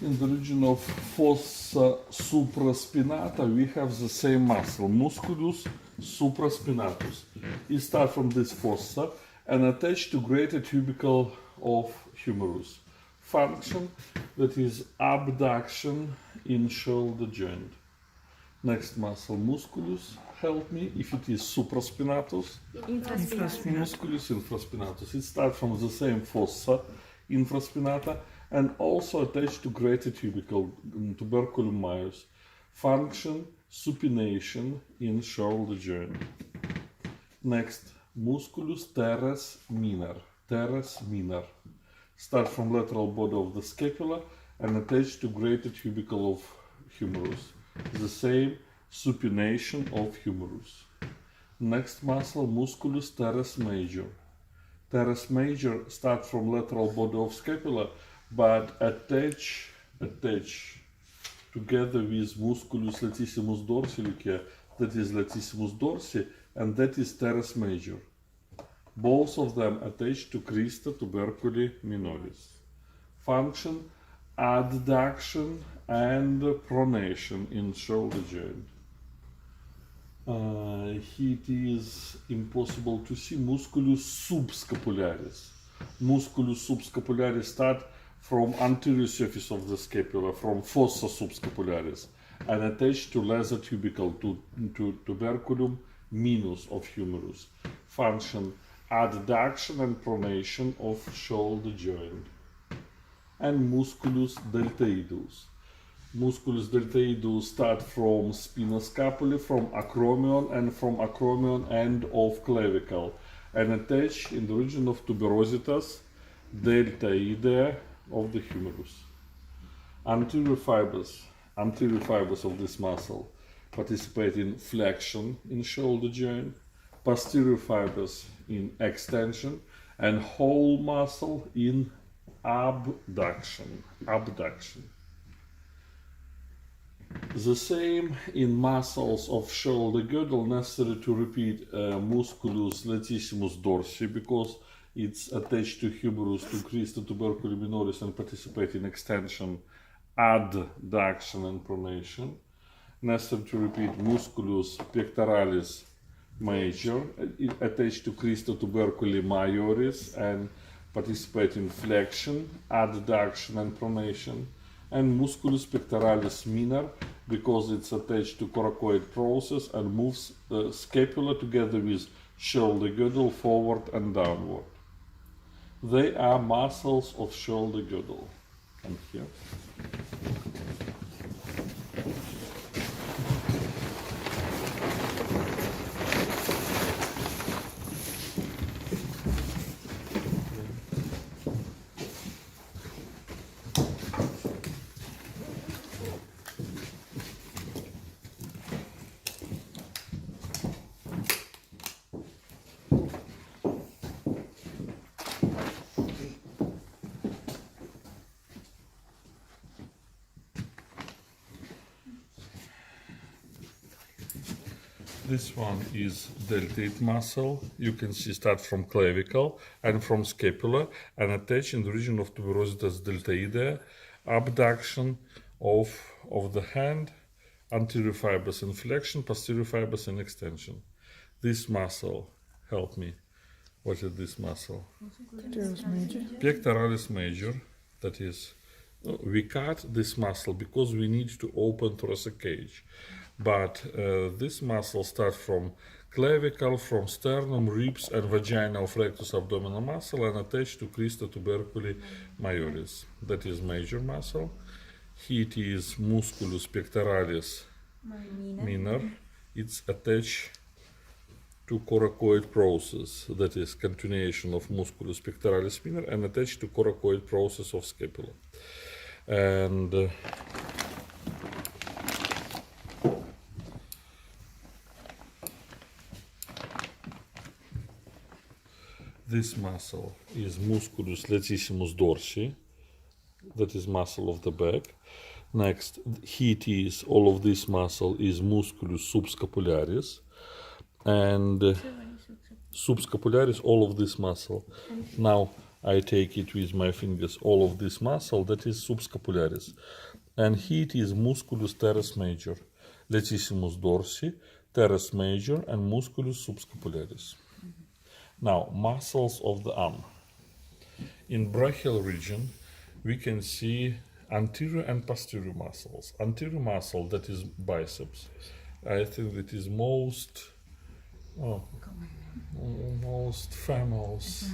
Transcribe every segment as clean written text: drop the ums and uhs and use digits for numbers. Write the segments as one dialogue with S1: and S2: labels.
S1: In the region of fossa supraspinata, we have the same muscle, musculus supraspinatus. It starts from this fossa and attached to greater tubercle of humerus. Function, that is abduction in shoulder joint. Next muscle, musculus, help me, if it is supraspinatus. Musculus infraspinatus. It starts from the same fossa infraspinata and also attached to greater tubercle, tuberculum majus. Function, supination in shoulder joint. Next, musculus teres minor. Teres minor. Start from lateral body of the scapula and attached to greater tubercle of humerus. The same supination of humerus. Next muscle, musculus teres major. Teres major start from lateral body of scapula, but attach together with musculus latissimus dorsi, that is latissimus dorsi, and that is teres major. Both of them attached to crista tuberculi minoris. Function, adduction and pronation in shoulder joint. It is impossible to see musculus subscapularis. Musculus subscapularis start from anterior surface of the scapula, from fossa subscapularis, and attached to lesser tubercle, to tuberculum minus of humerus. Function, adduction and pronation of shoulder joint. And musculus deltoidus. Musculus deltoidus start from spina scapulae, from acromion, and from acromion end of clavicle, and attach in the region of tuberositas deltoidea of the humerus. Anterior fibers of this muscle participate in flexion in shoulder joint, posterior fibers in extension, and whole muscle in abduction. The same in muscles of shoulder girdle, necessary to repeat musculus latissimus dorsi, because it's attached to humerus, to crista tuberculi minoris, and participate in extension, adduction and pronation. Necessary to repeat musculus pectoralis major, attached to crista tuberculi majoris, and participate in flexion, adduction and pronation. And musculus pectoralis minor, because it's attached to coracoid process and moves the scapula together with shoulder girdle forward and downward. They are muscles of shoulder girdle. And here. This one is deltoid muscle. You can see start from clavicle and from scapula and attach in the region of tuberositas deltoidea, abduction of the hand, anterior fibers in flexion, posterior fibers in extension. This muscle, help me, what is this muscle? Pectoralis major, that is, we cut this muscle because we need to open thoracic cage. But this muscle starts from clavicle, from sternum, ribs, and vagina of rectus abdominal muscle, and attached to crista tuberculi majoris. That is major muscle. It is musculus pectoralis minor. It's attached to coracoid process. That is continuation of musculus pectoralis minor and attached to coracoid process of scapula. And this muscle is musculus latissimus dorsi, that is muscle of the back. Next, all of this muscle is musculus subscapularis, and subscapularis, all of this muscle. Now, I take it with my fingers, all of this muscle, that is subscapularis. And here it is musculus teres major, latissimus dorsi, teres major, and musculus subscapularis. Now, muscles of the arm. In brachial region, we can see anterior and posterior muscles. Anterior muscle, that is biceps. I think that is most famous,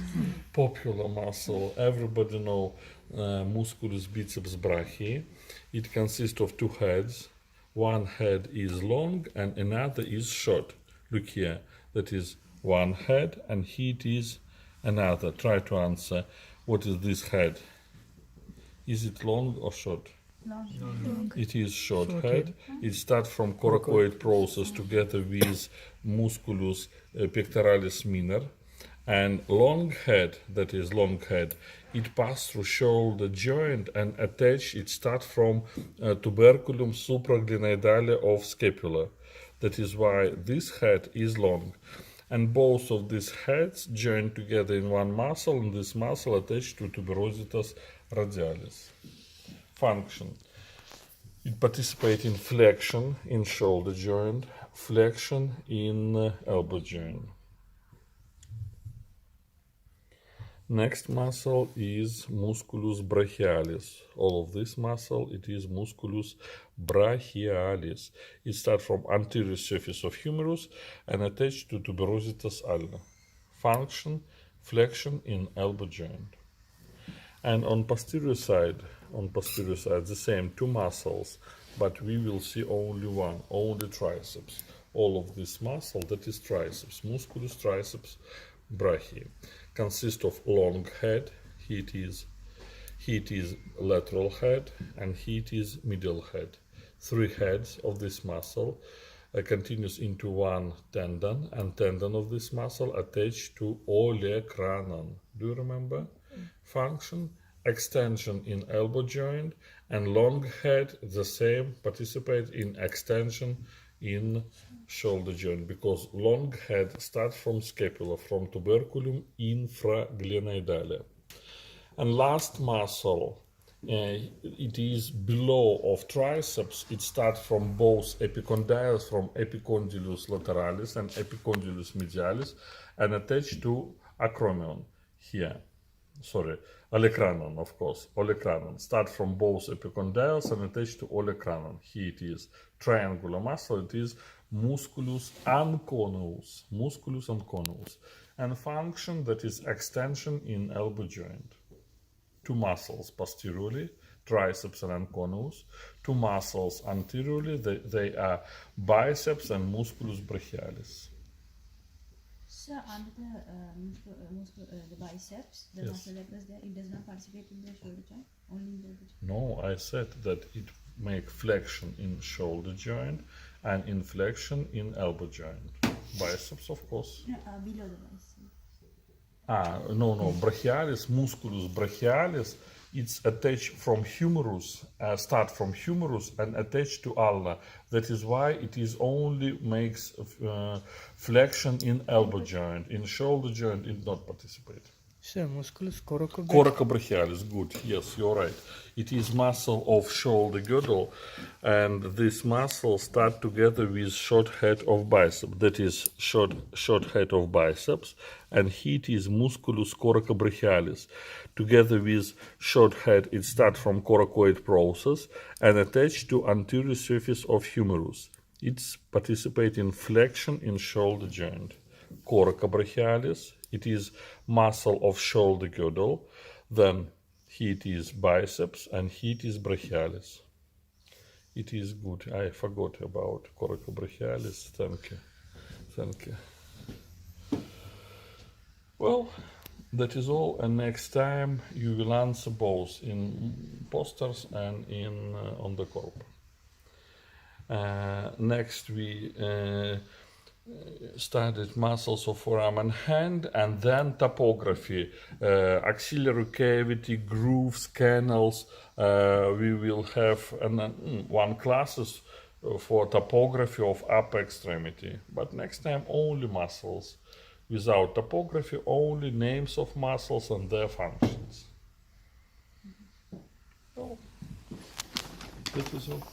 S1: popular muscle. Everybody know musculus biceps brachii. It consists of two heads. One head is long and another is short. Look here, that is one head, and here it is another. Try to answer. What is this head? Is it long or short?
S2: Long.
S1: It is short head. It starts from coracoid process together with musculus pectoralis minor. And long head, that is long head, it passes through shoulder joint and attach. It starts from tuberculum supraglenoidale of scapula. That is why this head is long. And both of these heads join together in one muscle, and this muscle attached to tuberositas radialis. Function. It participates in flexion in shoulder joint, flexion in elbow joint. Next muscle is musculus brachialis. All of this muscle, it is musculus brachialis. It starts from anterior surface of humerus and attached to tuberositas ulna. Function, flexion in elbow joint. And on posterior side, the same, two muscles, but we will see only one, only triceps. All of this muscle, that is triceps, musculus triceps brachii, consists of long head. Here it is lateral head, and here it is medial head. Three heads of this muscle continues into one tendon, and tendon of this muscle attached to olecranon. Do you remember? Function, extension in elbow joint, and long head the same, participate in extension in shoulder joint, because long head starts from scapula, from tuberculum infraglenoidale. And last muscle, it is below of triceps. It starts from both epicondyles, from epicondylus lateralis and epicondylus medialis, and attached to acromion here. Olecranon, of course, olecranon. Start from both epicondyles and attached to olecranon. Here it is triangular muscle. It is musculus anconeus, and function, that is extension in elbow joint. Two muscles posteriorly, triceps and anconeus. Two muscles anteriorly, they are biceps and musculus brachialis.
S2: So under the biceps, the muscle that was there, it does not participate in the shoulder joint, only in the elbow joint.
S1: No, I said that it make flexion in shoulder joint and inflection in elbow joint. Biceps, of course.
S2: No, below the biceps.
S1: No, brachialis, musculus brachialis, it's attached from humerus, start from humerus and attached to ulna. That is why it is only makes flexion in elbow joint. In shoulder joint, it not participate.
S3: Sir, musculus coracobrachialis.
S1: Coracobrachialis, good. Yes, you're right. It is muscle of shoulder girdle, and this muscle start together with short head of bicep. That is short head of biceps, and here it is musculus coracobrachialis. Together with short head, it start from coracoid process and attached to anterior surface of humerus. It's participate in flexion in shoulder joint. Coracobrachialis. It is muscle of shoulder girdle. Then here it is biceps, and here it is brachialis. It is good. I forgot about coracobrachialis. Thank you. Well, that is all. And next time you will answer both in posters and in on the corp. Next we studied muscles of forearm and hand, and then topography, axillary cavity, grooves, canals. We will have one classes for topography of upper extremity, but next time only muscles without topography, only names of muscles and their functions. So, that is all.